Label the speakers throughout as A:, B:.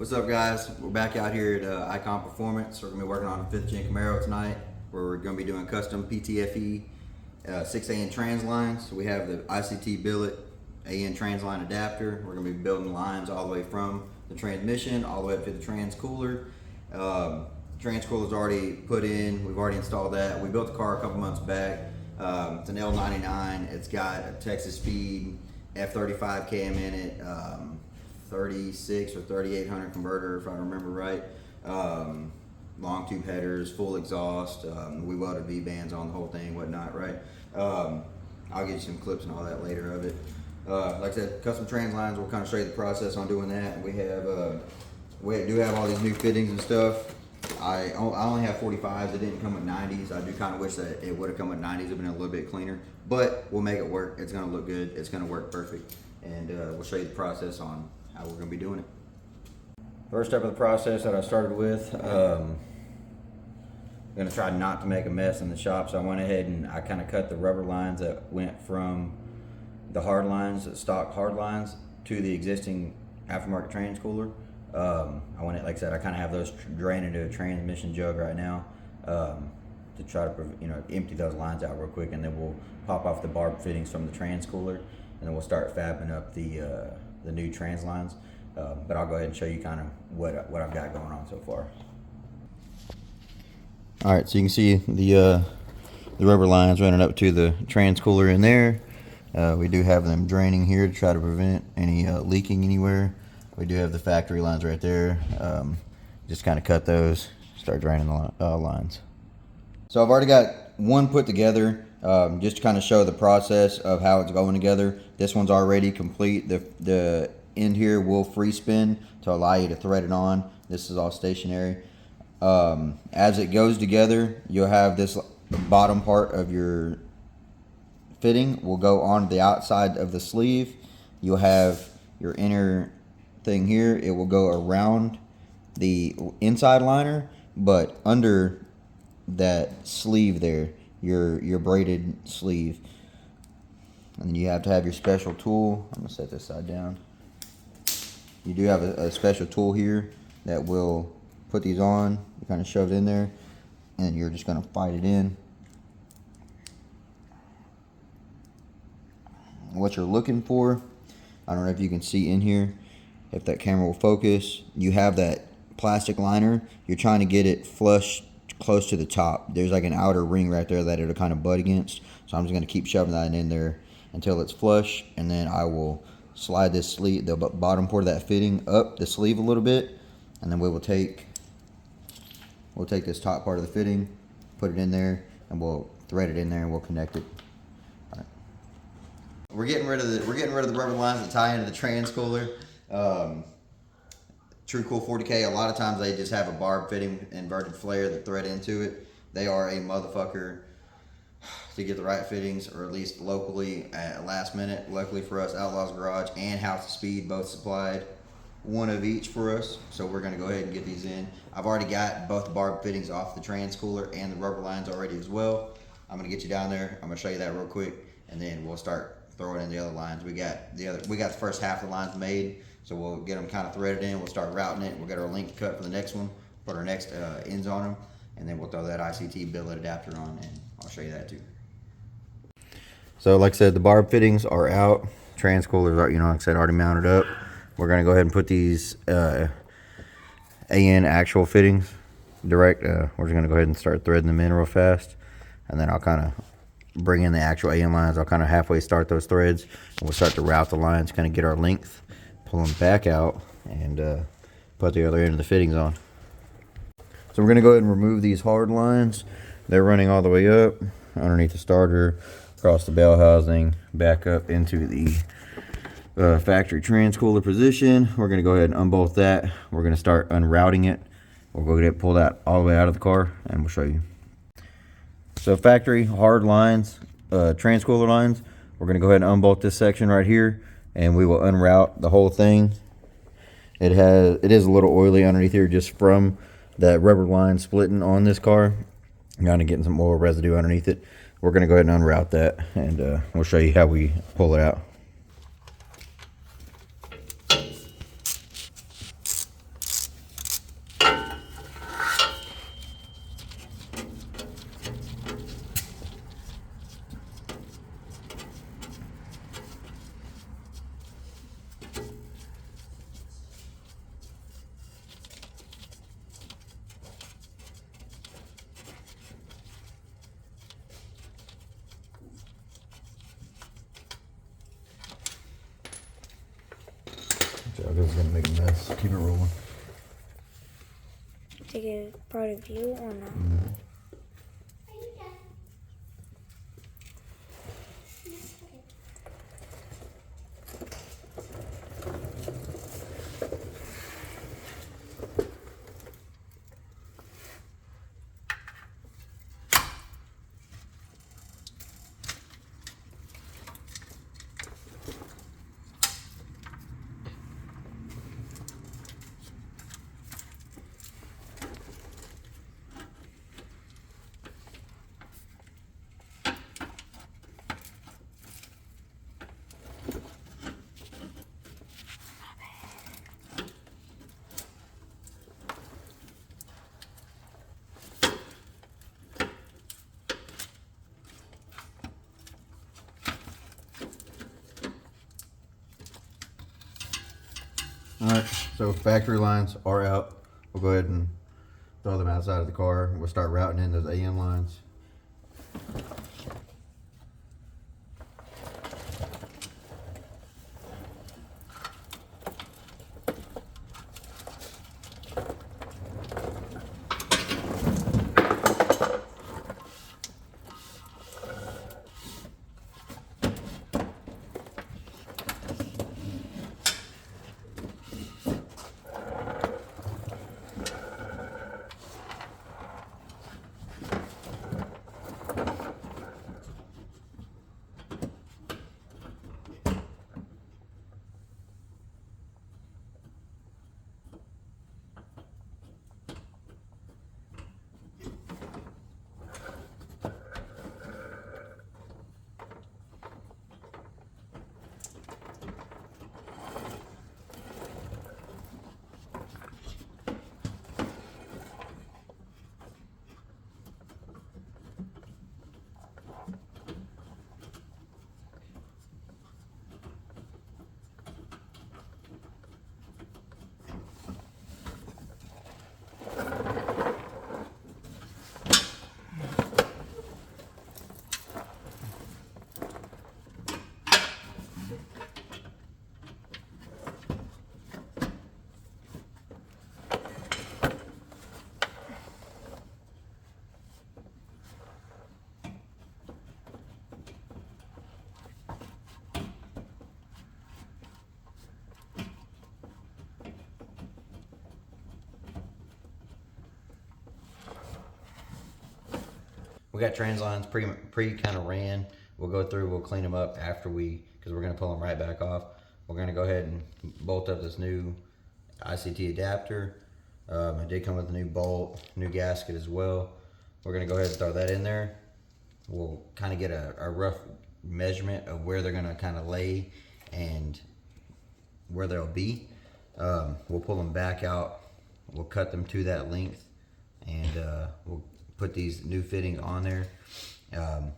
A: What's up, guys? We're back out here at Icon Performance. We're gonna be working on a 5th gen Camaro tonight, where we're gonna be doing custom ptfe 6 AN trans lines. So we have the ICT billet AN trans line adapter. We're gonna be building lines all the way from the transmission all the way up to the trans cooler. Trans cooler's already put in. We've already installed that. We built the car a couple months back. It's an L99. It's got a Texas Speed F35 cam in it. 36 or 3800 converter, if I remember right. Long tube headers, full exhaust. We welded V-bands on the whole thing, whatnot, right? I'll get you some clips and all that later of it. Like I said, custom trans lines. We'll kind of show you the process on doing that. We do have all these new fittings and stuff. I only have 45s. It didn't come with 90s. I do kind of wish that it would have come with 90s. It'd been a little bit cleaner, but we'll make it work. It's gonna look good. It's gonna work perfect, and we'll show you the process on how we're gonna be doing it. First step of the process that I started with, I'm gonna try not to make a mess in the shop, so I went ahead and I kind of cut the rubber lines that went from the hard lines, the stock hard lines, to the existing aftermarket trans cooler. I want it, like I said, I kind of have those drain into a transmission jug right now to try to empty those lines out real quick, and then we'll pop off the barb fittings from the trans cooler, and then we'll start fabbing up the new trans lines. But I'll go ahead and show you kind of what I've got going on so far. All right, so you can see the rubber lines running up to the trans cooler in there. We do have them draining here to try to prevent any leaking anywhere. We do have the factory lines right there. Just kind of cut those, start draining the lines. So I've already got one put together, just to kind of show the process of how it's going together. This one's already complete. The end here will free spin to allow you to thread it on. This is all stationary. As it goes together, you'll have this bottom part of your fitting will go on the outside of the sleeve. You'll have your inner thing here. It will go around the inside liner, but under that sleeve there, your braided sleeve. And then you have to have your special tool. I'm gonna set this side down. You do have a special tool here that will put these on. You kind of shove it in there, and you're just gonna fight it in. What you're looking for, I don't know if you can see in here, if that camera will focus, you have that plastic liner. You're trying to get it flush close to the top. There's like an outer ring right there that it'll kind of butt against. So I'm just gonna keep shoving that in there until it's flush, and then I will slide this sleeve, the bottom part of that fitting, up the sleeve a little bit, and then we'll take this top part of the fitting, put it in there, and we'll thread it in there, and we'll connect it. All right. We're getting rid of the rubber lines that tie into the trans cooler. True Cool 40K, a lot of times they just have a barb fitting inverted flare that thread into it. They are a motherfucker to get the right fittings, or at least locally at last minute. Luckily for us, Outlaws Garage and House of Speed both supplied one of each for us, so we're going to go ahead and get these in. I've already got both the barb fittings off the trans cooler and the rubber lines already as well. I'm going to get you down there. I'm going to show you that real quick, and then we'll start throwing in the other lines. We got the first half of the lines made, so we'll get them kind of threaded in. We'll start routing it. We'll get our link cut for the next one, put our next ends on them, and then we'll throw that ICT billet adapter on, and I'll show you that too. So like I said, the barb fittings are out. Trans coolers are, like I said, already mounted up. We're gonna go ahead and put these AN actual fittings direct. We're just gonna go ahead and start threading them in real fast, and then I'll kind of bring in the actual AN lines. I'll kind of halfway start those threads, and we'll start to route the lines, kind of get our length, pull them back out, and put the other end of the fittings on. So we're gonna go ahead and remove these hard lines. They're running all the way up underneath the starter, across the bell housing, back up into the factory trans cooler position. We're going to go ahead and unbolt that. We're going to start unrouting it. We'll go get it pulled out all the way out of the car, and we'll show you. So factory hard lines, trans cooler lines, we're going to go ahead and unbolt this section right here, and we will unroute the whole thing. It is a little oily underneath here just from that rubber line splitting on this car. Kind of getting some oil residue underneath it. We're going to go ahead and unroute that, and we'll show you how we pull it out. is gonna make a mess. Keep it rolling.
B: To get part of you or not?
A: Alright, so factory lines are out. We'll go ahead and throw them outside of the car. We'll start routing in those AN lines. We got trans lines pre kind of ran. We'll go through, we'll clean them up after because we're gonna pull them right back off. We're gonna go ahead and bolt up this new ICT adapter. It did come with a new bolt, new gasket as well. We're gonna go ahead and throw that in there. We'll kind of get a rough measurement of where they're gonna kind of lay and where they'll be. We'll pull them back out. We'll cut them to that length, and we'll put these new fittings on there.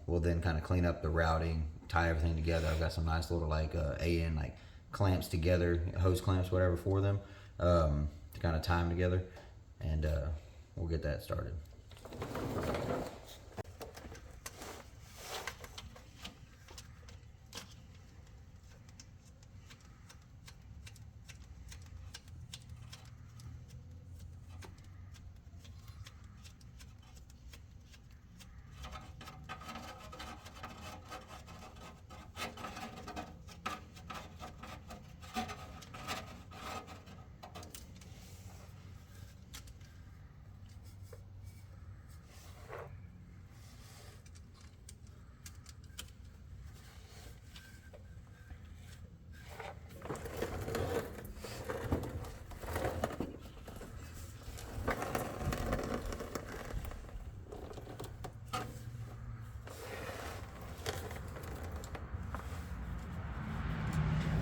A: We'll then kind of clean up the routing, tie everything together. I've got some nice little like AN like clamps together, hose clamps, whatever for them, to kind of tie them together, and we'll get that started.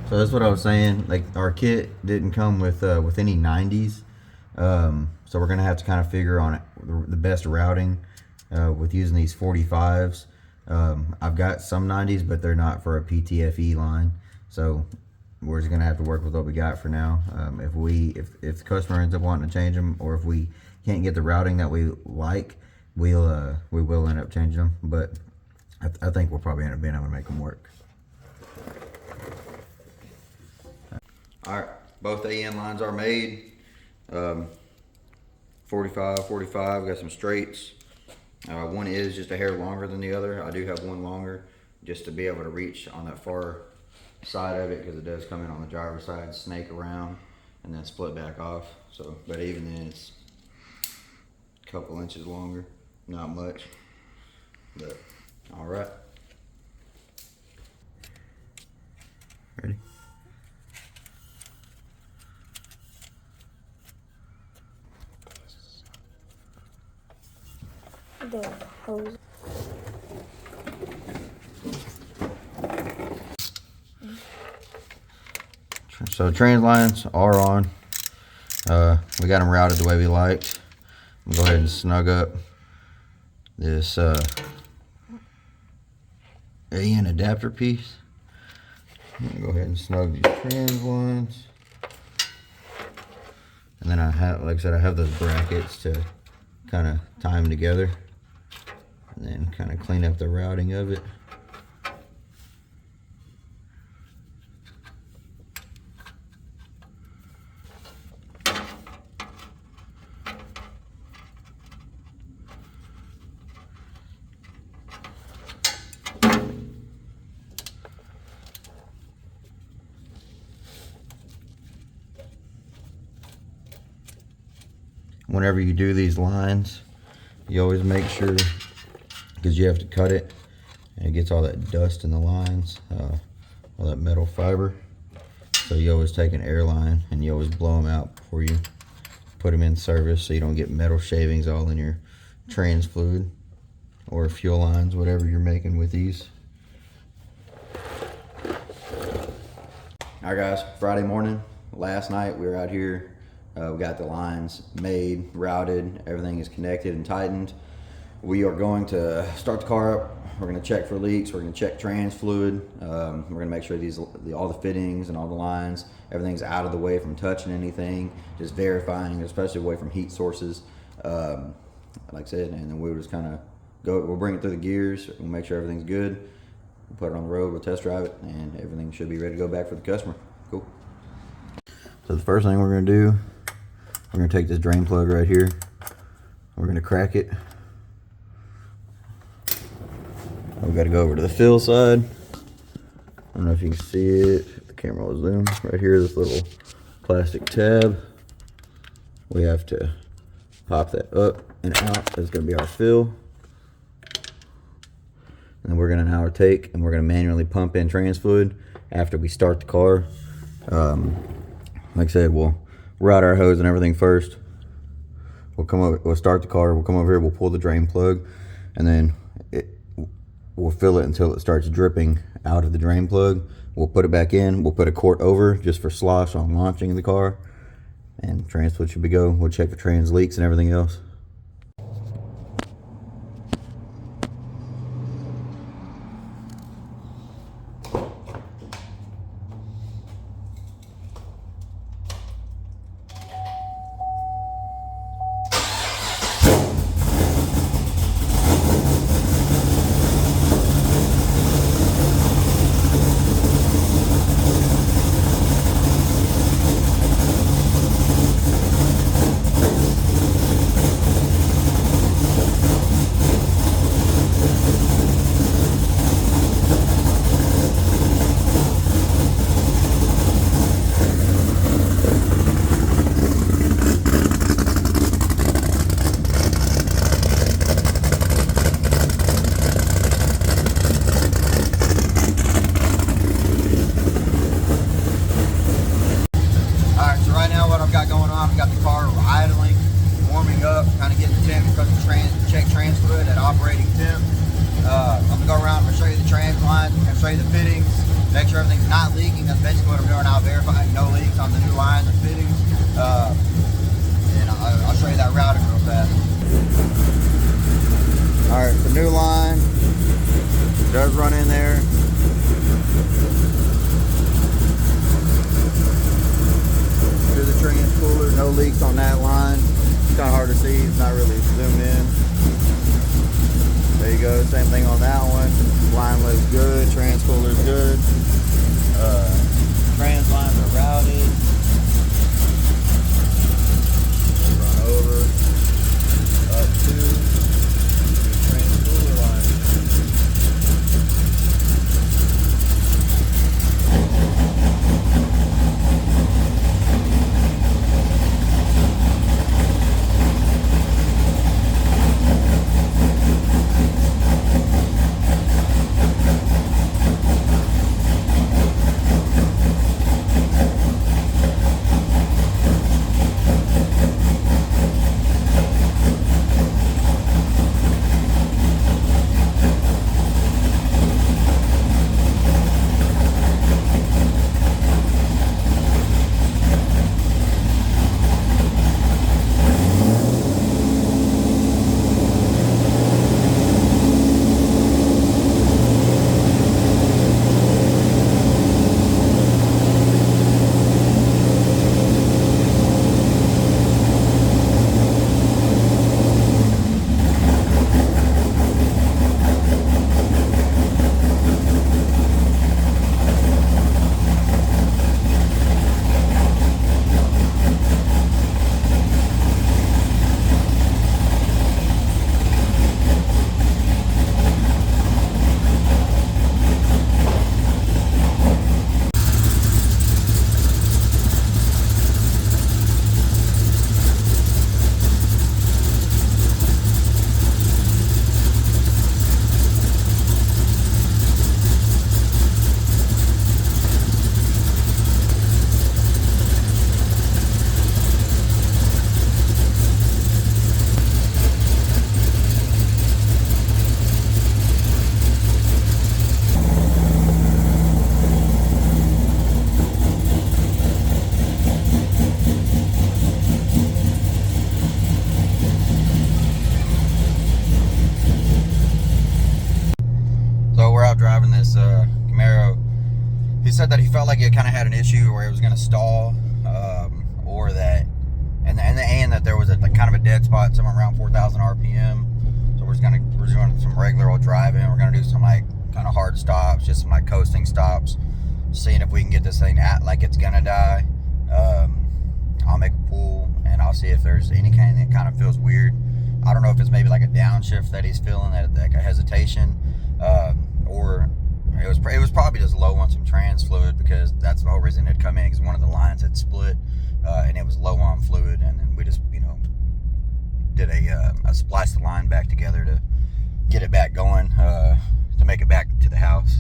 A: So that's what I was saying. Like our kit didn't come with any 90s, so we're gonna have to kind of figure on the best routing with using these 45s. I've got some 90s, but they're not for a ptfe line, so we're just gonna have to work with what we got for now. If the customer ends up wanting to change them, or if we can't get the routing that we like, we will end up changing them. But I think we'll probably end up being able to make them work. All right, Both AN lines are made. 45, 45, got some straights. One is just a hair longer than the other. I do have one longer just to be able to reach on that far side of it because it does come in on the driver's side, snake around, and then split back off. So, but even then it's a couple inches longer, not much, but all right. Ready?
B: The hose.
A: So trans lines are on. We got them routed the way we liked. I'm gonna go ahead and snug up this AN adapter piece. I'm gonna go ahead and snug these trans lines. And then I have, like I said, I have those brackets to kind of tie them together and then kind of clean up the routing of it. Whenever you do these lines, you always make sure, because you have to cut it and it gets all that dust in the lines, all that metal fiber. So you always take an air line and you always blow them out before you put them in service so you don't get metal shavings all in your trans fluid or fuel lines, whatever you're making with these. All right guys, Friday morning, last night we were out here. We got the lines made, routed, everything is connected and tightened. We are going to start the car up. We're going to check for leaks. We're going to check trans fluid. We're going to make sure all the fittings and all the lines, everything's out of the way from touching anything, just verifying, especially away from heat sources. Like I said, and then we'll just kind of we'll bring it through the gears. We'll make sure everything's good. We'll put it on the road, we'll test drive it, and everything should be ready to go back for the customer. Cool. So the first thing we're going to do, we're going to take this drain plug right here. We're going to crack it. We've got to go over to the fill side. I don't know if you can see it. If the camera will zoom. Right here, this little plastic tab. We have to pop that up and out. That's going to be our fill. And then we're going to now take and we're going to manually pump in trans fluid after we start the car. Like I said, we'll route our hose and everything first. We'll come over, we'll start the car, we'll come over here, we'll pull the drain plug, and then we'll fill it until it starts dripping out of the drain plug. We'll put it back in, we'll put a quart over just for slosh on launching the car, and trans fluid should be go. We'll check for trans leaks and everything else. Make sure everything's not leaking. That's basically what I'm doing now, verifying no leaks on the new lines and fittings. And I'll show you that routing real fast. All right, the new line does run in there. Here's the trans cooler, no leaks on that line. It's kind of hard to see, it's not really zoomed in. There you go, same thing on that one. Line looks good, trans cooler's good. Trans lines are routed. said that he felt like it kind of had an issue where it was going to stall, or that, and that there was a kind of a dead spot somewhere around 4,000 RPM. So we're doing some regular old driving. We're going to do some like kind of hard stops, just some like coasting stops, seeing if we can get this thing at like it's going to die. I'll make a pull and I'll see if there's any that kind of feels weird. I don't know if it's maybe like a downshift that he's feeling, that like a hesitation, or it was probably just low on some trans fluid, because that's the whole reason it had come in, because one of the lines had split, and it was low on fluid, and then we just did a splice the line back together to get it back going, to make it back to the house.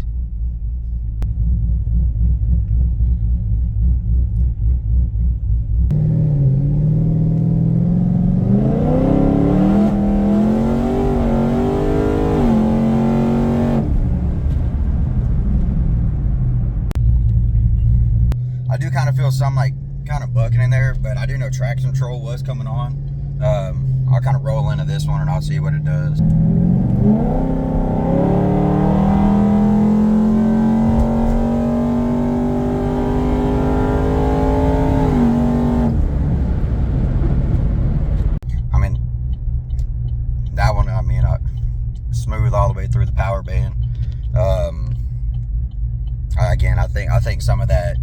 A: I do kind of feel some like kind of bucking in there, but I do know traction control was coming on. I'll kind of roll into this one and I'll see what it does. I mean, that one, smooth all the way through the power band. Again, I think some of that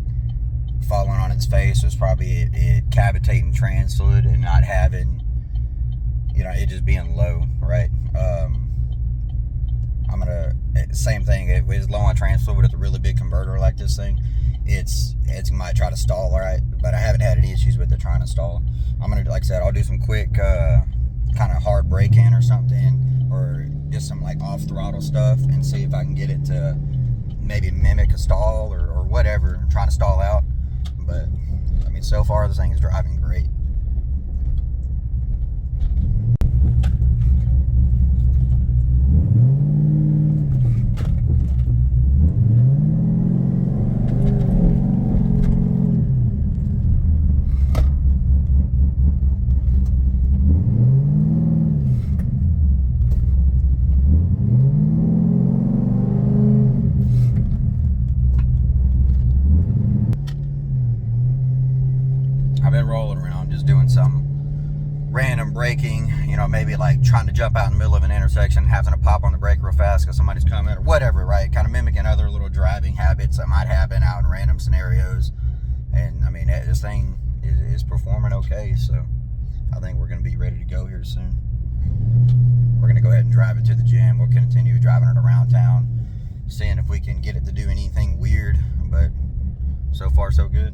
A: falling on its face was probably it cavitating trans fluid and not having, it just being low, right? Same thing, it was low on trans fluid with a really big converter like this thing. It might try to stall, right? But I haven't had any issues with it trying to stall. I'm gonna, like I said, I'll do some quick kind of hard braking or something, or just some like off throttle stuff, and see if I can get it to maybe mimic a stall or whatever, trying to stall out. But I mean, so far this thing is driving great. I've been rolling around just doing some random braking, maybe like trying to jump out in the middle of an intersection, having to pop on the brake real fast because somebody's coming or whatever, right? Kind of mimicking other little driving habits that might happen out in random scenarios. And I mean, this thing is performing okay, so I think we're going to be ready to go here soon. We're going to go ahead and drive it to the gym. We'll continue driving it around town, seeing if we can get it to do anything weird, but so far so good.